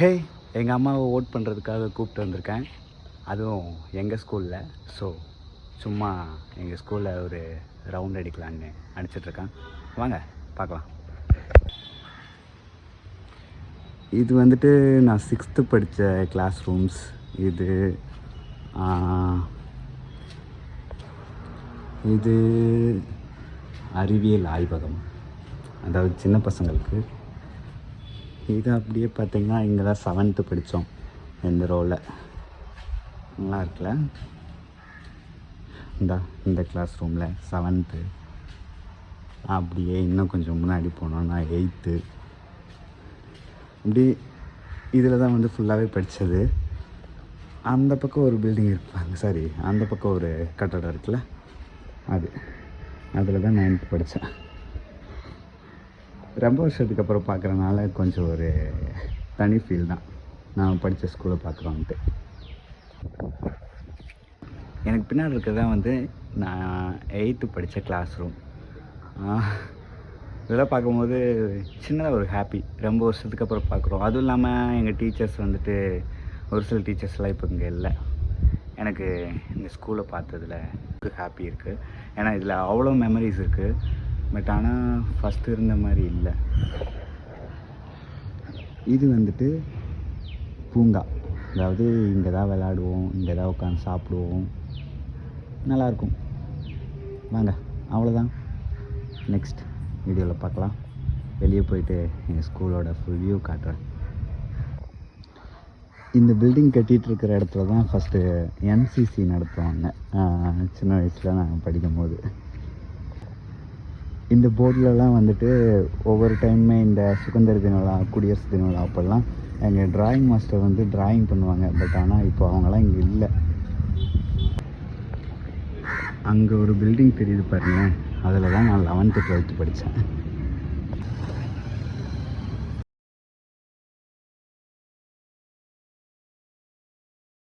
ஹே, எங்கள் அம்மாவை ஓட் பண்ணுறதுக்காக கூப்பிட்டு வந்திருக்கேன். அதுவும் எங்கள் ஸ்கூலில். ஸோ சும்மா எங்கள் ஸ்கூலில் ஒரு ரவுண்ட் அடிக்கலான்னு அடிச்சிட்ருக்கேன். வாங்க பார்க்கலாம். இது வந்துட்டு நான் 6th படித்த கிளாஸ் ரூம்ஸ். இது அறிவியல் ஆய்வகம், அதாவது சின்ன பசங்களுக்கு. இது அப்படியே பார்த்திங்கன்னா இங்கே தான் 7th படித்தோம். இந்த ரோவில் நல்லா இருக்குல்ல. இந்த கிளாஸ் ரூமில் 7th. அப்படியே இன்னும் கொஞ்சம் முன்னாடி போனோன்னா 8th. அப்படி இதில் தான் வந்து ஃபுல்லாகவே படித்தது. அந்த பக்கம் ஒரு பில்டிங் இருப்பாங்க, சாரி அந்த பக்கம் ஒரு கட்டடம் இருக்குல்ல, அதில் தான் 9th படித்தேன். ரொம்ப வருஷத்துக்கு அப்புறம் பார்க்குறனால கொஞ்சம் ஒரு தனி ஃபீல் தான், நான் படித்த ஸ்கூலை பார்க்குறோன்ட்டு. எனக்கு பின்னாடி இருக்கிறதான் வந்து நான் 8th படித்த கிளாஸ் ரூம். இதெல்லாம் பார்க்கும்போது சின்னதாக ஒரு ஹாப்பி. ரொம்ப வருஷத்துக்கு அப்புறம் பார்க்குறோம். அதுவும் இல்லாமல் எங்கள் டீச்சர்ஸ் வந்துட்டு ஒரு சில டீச்சர்ஸ்லாம் இப்போ இங்கே இல்லை. எனக்கு இந்த ஸ்கூலை பார்த்ததில் ஒரு ஹாப்பி இருக்குது. ஏன்னா இதில் அவ்வளோ மெமரிஸ் இருக்குது. பட் ஆனால் ஃபஸ்ட்டு இருந்த மாதிரி இல்லை. இது வந்துட்டு பூங்கா, அதாவது இங்கே தான் விளையாடுவோம், இங்கே தான் உட்காந்து சாப்பிடுவோம், நல்லாயிருக்கும். வாங்க, அவ்வளோதான். நெக்ஸ்ட் வீடியோவில் பார்க்கலாம். வெளியே போயிட்டு எங்கள் ஸ்கூலோட ஃபுல் வியூ காட்டுறேன். இந்த பில்டிங் கட்டிகிட்டு இருக்கிற இடத்துல தான் ஃபஸ்ட்டு NCC நடத்துவாங்க, சின்ன வயசில் நான் படிக்கும்போது. இந்த போர்டிலலாம் வந்துட்டு ஒவ்வொரு டைமுமே இந்த சுதந்திர தின விழா, குடியரசு தின விழா அப்போல்லாம் எங்கள் ட்ராயிங் மாஸ்டர் வந்து ட்ராயிங் பண்ணுவாங்க. பட் ஆனால் இப்போ அவங்களாம் இங்கே இல்லை. அங்கே ஒரு பில்டிங் தெரியுது பாருங்கள், அதில் தான் நான் 11th 12th படித்தேன்.